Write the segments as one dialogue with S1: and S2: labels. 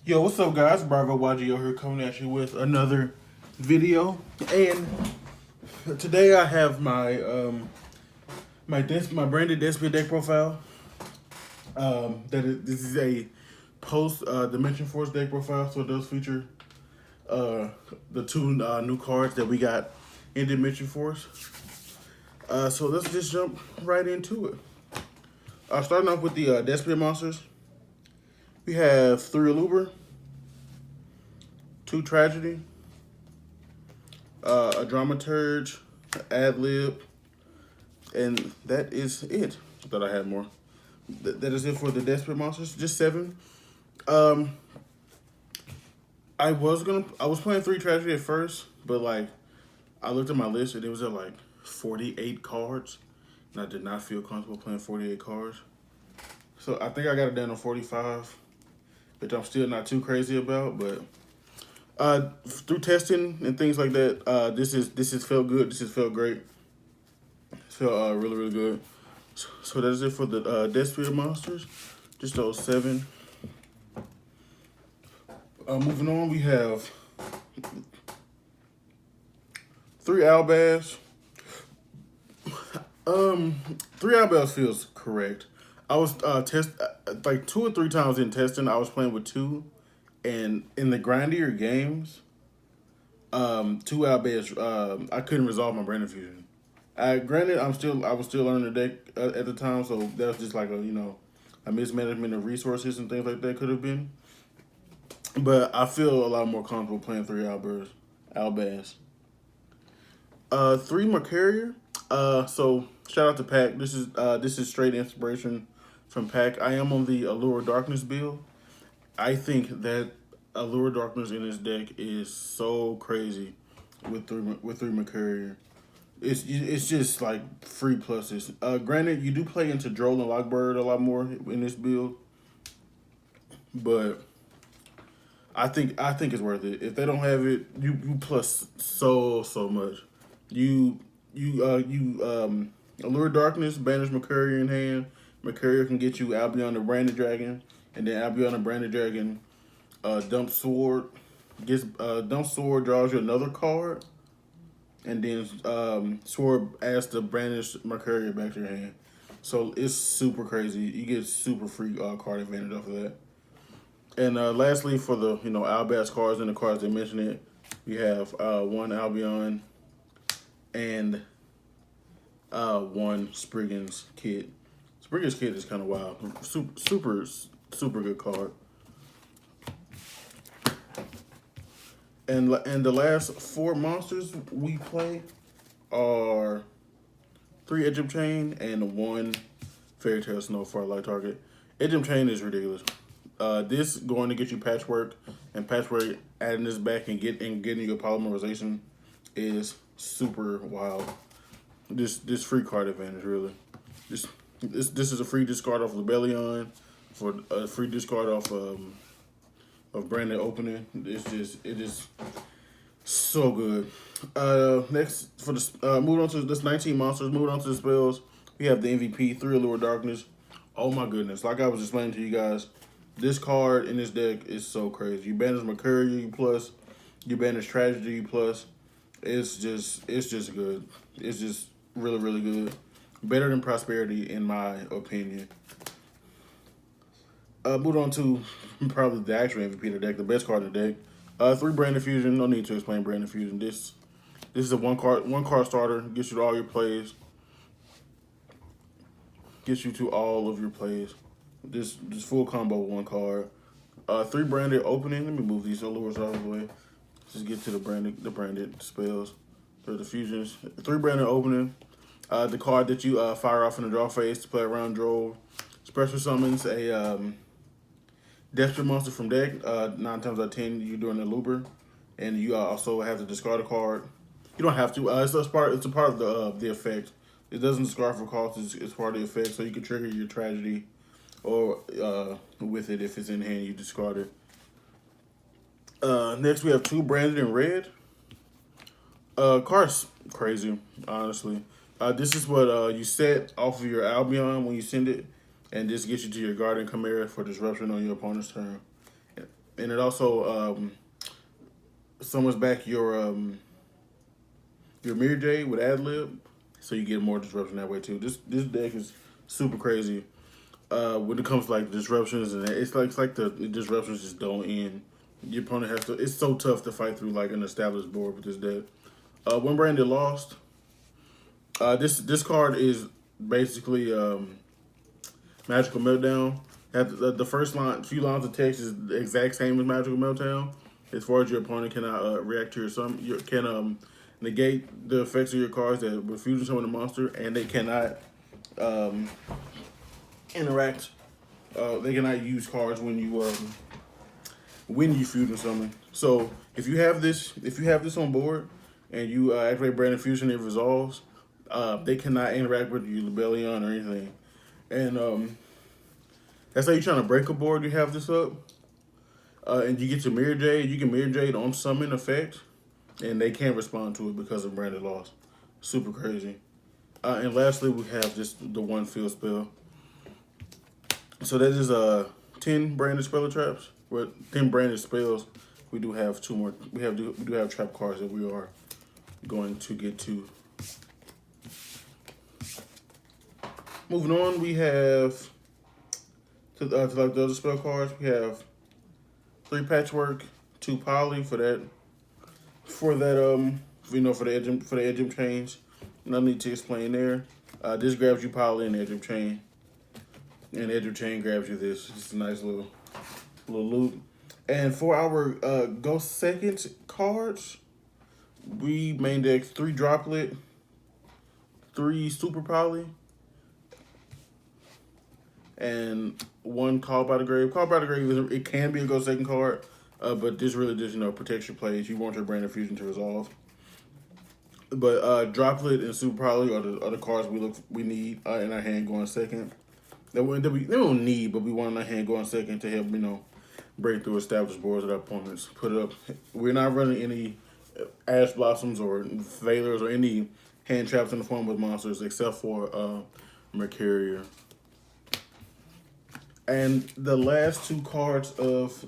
S1: Yo, what's up, guys? BravoYGO here, coming at you with another video. And today I have my my branded Despia deck profile. This is a post Dimension Force deck profile, so it does feature the two new cards that we got in Dimension Force. So let's just jump right into it. Starting off with the Despia monsters. We have 3 Aluber, 2 Tragedy, a Dramaturge, Ad Lib, and that is it. I thought I had more. That is it for the Despia monsters. Just 7. I was playing 3 Tragedy at first, but like I looked at my list and it was at like 48 cards, and I did not feel comfortable playing 48 cards. So I think I got it down to 45, which I'm still not too crazy about, but through testing and things like that, this has felt good. This has felt great. It's felt really good. So that is it for the Despia monsters. Just those 7. Moving on, we have 3 Albaz. 3 Albaz feels correct. I was like 2 or 3 times in testing. I was playing with 2, and in the grindier games, 2 Albaz, I couldn't resolve my Branded Fusion. Granted, I was still learning the deck at the time, so that was just like a mismanagement of resources and things like that could have been. But I feel a lot more comfortable playing 3 Albaz. 3 Mercurier. So shout out to Pack. This is straight inspiration from Pack. I am on the Allure Darkness build. I think that Allure Darkness in this deck is so crazy with 3 Mercurier. It's just like free pluses. Granted, you do play into Droll and Lockbird a lot more in this build, but I think it's worth it. If they don't have it, you plus so much. You Allure Darkness, banish Mercurier in hand. Mercurier can get you Albion the Branded Dragon, and then Albion the Branded Dragon dump sword. Dump sword draws you another card, and then sword adds the banished Mercurier back to your hand. So it's super crazy. You get super free card advantage off of that. And lastly, for the Albaz cards and the cards that mention it, we have 1 Albion and 1 Spriggan's Kit. Spriggan's Kit is kind of wild. Super good card. And the last 4 monsters we play are 3 Edge of Chain and 1 Fairy Tale Snow for our light target. Edge of Chain is ridiculous. This going to get you Patchwork, and Patchwork adding this back and getting your polymerization is super wild. This free card advantage, really. This is a free discard off Lebellion, for a free discard off of Branded Opening. It is so good. Next for the moving on to this 19 monsters. Moving on to the spells, we have the MVP 3 Allure Darkness. Oh my goodness! Like I was explaining to you guys, this card in this deck is so crazy. You banish Mercurier plus, you banish Tragedy plus. It's just good. It's just really good. Better than Prosperity in my opinion. Moving on to probably the actual MVP of the deck, the best card in the deck. 3 Branded Fusion. No need to explain Branded Fusion. This is a one card starter. Gets you to all your plays. Gets you to all of your plays. This full combo with 1 card. 3 Branded Opening. Let me move these allures out of the way. Just get to the branded spells. The fusions. 3 Branded Opening. The card that you fire off in the draw phase to play around Droll. Special summons a Despia monster from deck. 9 times out of 10, you're doing a Looper, and you also have to discard a card. You don't have to. It's a part of the effect. It doesn't discard for cost. It's part of the effect, so you can trigger your Tragedy, or with it if it's in hand, you discard it. Next, we have 2 Branded in red. Card's crazy, honestly. This is what you set off of your Albion when you send it, and this gets you to your Guardian Chimera for disruption on your opponent's turn. and it also summons back your Mirror Jade with Ad Lib, so you get more disruption that way too. This deck is super crazy when it comes to like disruptions, and it's like the disruptions just don't end. Your opponent has to. It's so tough to fight through like an established board with this deck. When Branded lost, this card is basically Magical Meltdown. The first few lines of text is the exact same as Magical Meltdown. As far as your opponent cannot react to can negate the effects of your cards that would fusion summon a monster, and they cannot interact. They cannot use cards when you fusion summon. So if you have this on board and you activate Branded Fusion, it resolves. They cannot interact with your Lebellion or anything, and that's how you're trying to break a board. You have this up, and you get your Mirror Jade. You can Mirror Jade on summon effect, and they can't respond to it because of Branded loss. Super crazy. And lastly, we have just the one field spell. So that is 10 branded spell traps. With 10 branded spells, we do have two more. We do have trap cards that we are going to get to. Moving on, we have to like the other spell cards. We have 3 Patchwork, 2 Poly for the edge change. No need to explain there. This grabs you Poly and edge chain. And edge chain grabs you this. Just a nice little loot. And for our Ghost Second cards, we main deck 3 Droplet, 3 Super Poly, and 1 Call by the Grave. Call by the Grave, it can be a Ghost Second card, but this really just protects your plays. You want your Branded Fusion to resolve. But Droplet and Super Poly are the cards we need in our hand going second. They don't need, but we want in our hand going second to help break through established boards that our opponents put up. We're not running any Ash Blossoms or Veilers or any hand traps in the form of monsters except for Mercurier. And the last 2 cards of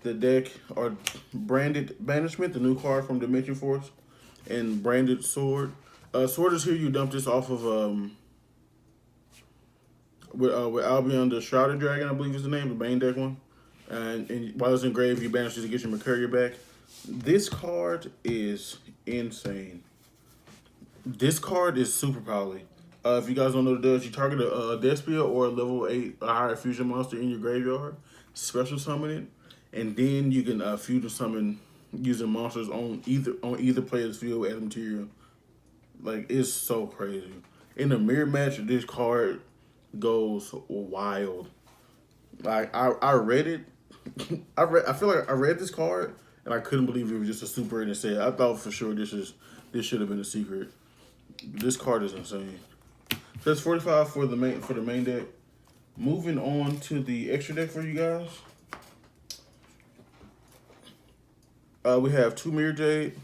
S1: the deck are Branded Banishment, the new card from Dimension Force, and Branded Sword. Sword is here. You dump this off of with Albion, the Shrouded Dragon, I believe is the name, the main deck one. And while it's engraved, you banish it to get your Mercurier back. This card is insane. This card is super poly. If you guys don't know what it does, you target a Despia or a level 8 a higher fusion monster in your graveyard, special summon it, and then you can fusion summon using monsters on either player's field as material. Like, it's so crazy. In the mirror match, this card goes wild. Like, I read it. I feel like I read this card and I couldn't believe it was just a super in the set. I thought for sure this should have been a secret. This card is insane. So that's 45 for the main deck. Moving on to the extra deck for you guys. We have 2 Mirror Jade,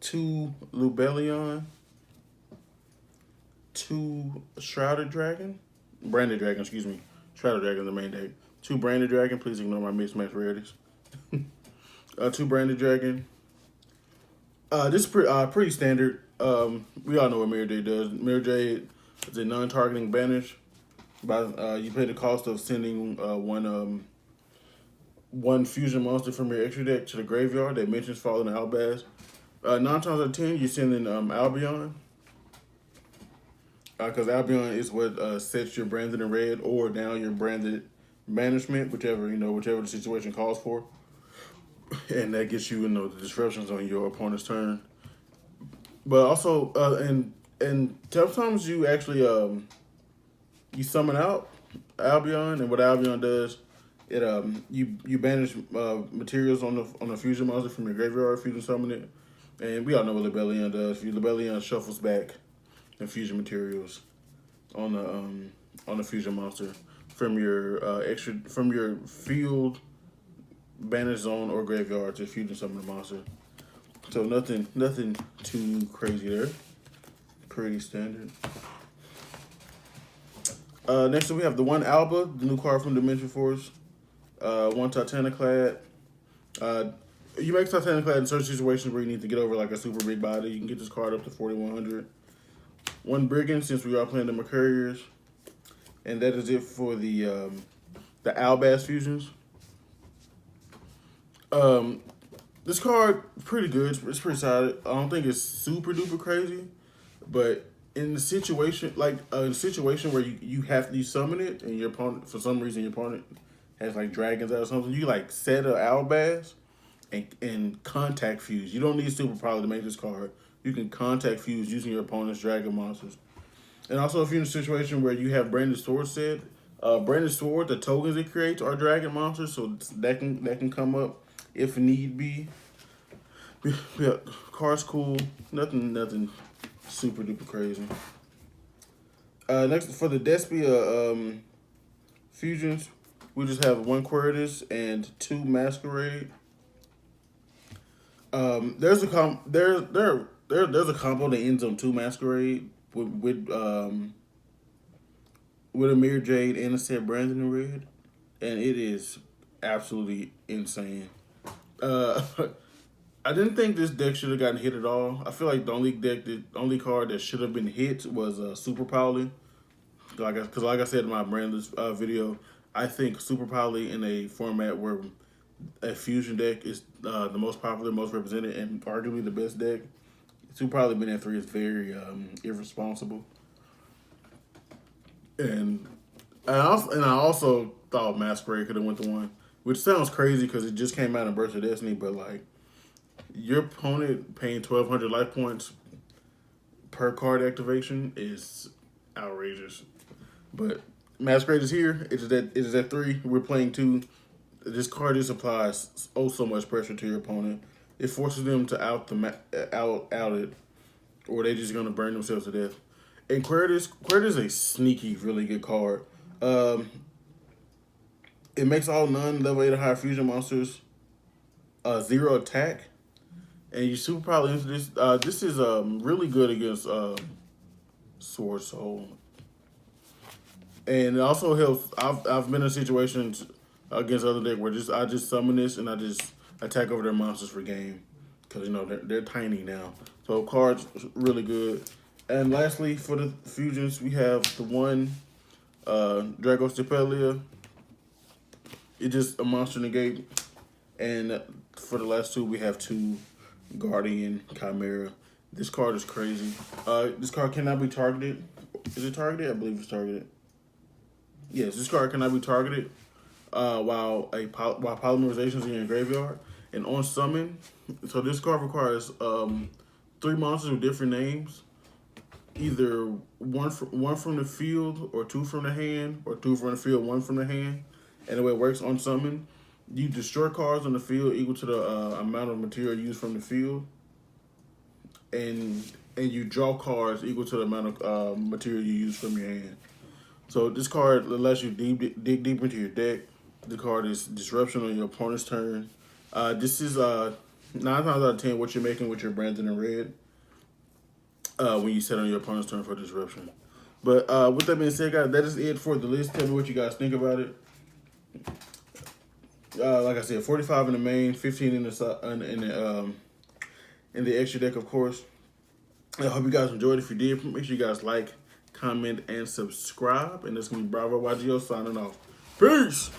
S1: 2 Lebellion, 2 Shrouded Dragon, Branded Dragon, excuse me. Shrouded Dragon, the main deck. 2 Branded Dragon, please ignore my mismatch rarities. 2 Branded Dragon. This is pretty standard. We all know what Mirror Jade does. Mirror Jade is a non-targeting banish. You pay the cost of sending one fusion monster from your extra deck to the graveyard that mentions falling Albaz. 9 times out of 10, you're sending Albion. Because Albion is what sets your branded in red or down your branded banishment, whichever the situation calls for. And that gets you the disruptions on your opponent's turn. But also, and sometimes you actually you summon out Albion, and what Albion does, it you banish materials on the fusion monster from your graveyard, fusion summon it, and we all know what Lebellion does. Lebellion shuffles back the fusion materials on the fusion monster from your field, banish zone, or graveyard to fusion summon the monster. So nothing too crazy there. Pretty standard. Next up we have the 1 Alba, the new card from Dimension Force. 1 Titaniclad. You make Titaniclad in certain situations where you need to get over like a super big body. You can get this card up to 4,100. 1 Brigand, since we are playing the Mercuriers. And that is it for the Albaz fusions. This card pretty good. It's pretty solid. I don't think it's super duper crazy, but in the situation in a situation where you have to summon it and your opponent, for some reason your opponent has like dragons out or something, you like set a Albaz and contact fuse. You don't need super power to make this card. You can contact fuse using your opponent's dragon monsters. And also if you're in a situation where you have Branded Sword set, Branded Sword, the tokens it creates are dragon monsters, so that can come up if need be. Yeah, card's cool. Nothing super duper crazy. Next for the Despia fusions, we just have 1 Quiritus and 2 Masquerade. There's a combo that ends on 2 Masquerade with Amir Jade and a set Brandon in red, and it is absolutely insane. I didn't think this deck should have gotten hit at all. I feel like the only card that should have been hit was Super Poly. Because like I said in my Brandless video, I think Super Poly in a format where a fusion deck is the most popular, most represented, and arguably the best deck, Super Poly being at 3 is very irresponsible. And I also thought Masquerade could have went to 1, which sounds crazy because it just came out in Burst of Destiny, but like, your opponent paying 1,200 life points per card activation is outrageous. But Masquerade is here. It is at 3. We're playing 2. This card just applies so much pressure to your opponent. It forces them to out it, or they're just gonna burn themselves to death. And Quiritus is a sneaky, really good card. It makes all level 8 or higher fusion monsters 0 attack. And you super probably into this. This is really good against Sword Soul, and it also helps. I've been in situations against other deck where I just summon this and I just attack over their monsters for game because they're tiny now. So cards really good. And lastly, for the fusions, we have the 1 Dragos Depelia. It's just a monster negate, and for the last 2, we have 2 Guardian Chimera. This card is crazy. This card cannot be targeted. Is it targeted? I believe it's targeted. Yes, this card cannot be targeted while polymerization is in your graveyard. And on summon, so this card requires 3 monsters with different names. Either one from the field, or 2 from the hand, or 2 from the field, 1 from the hand. And the way it works on summon, you destroy cards on the field equal to the amount of material used from the field, and you draw cards equal to the amount of material you use from your hand. So this card lets you dig deep into your deck. The card is disruption on your opponent's turn. This is 9 times out of 10 what you're making with your Brandon in red when you set on your opponent's turn for disruption. But with that being said, guys, that is it for the list. Tell me what you guys think about it. Like I said, 45 in the main, 15 in the extra deck, of course. I hope you guys enjoyed. If you did, make sure you guys like, comment, and subscribe. And this is gonna be BravoYGO signing off. Peace.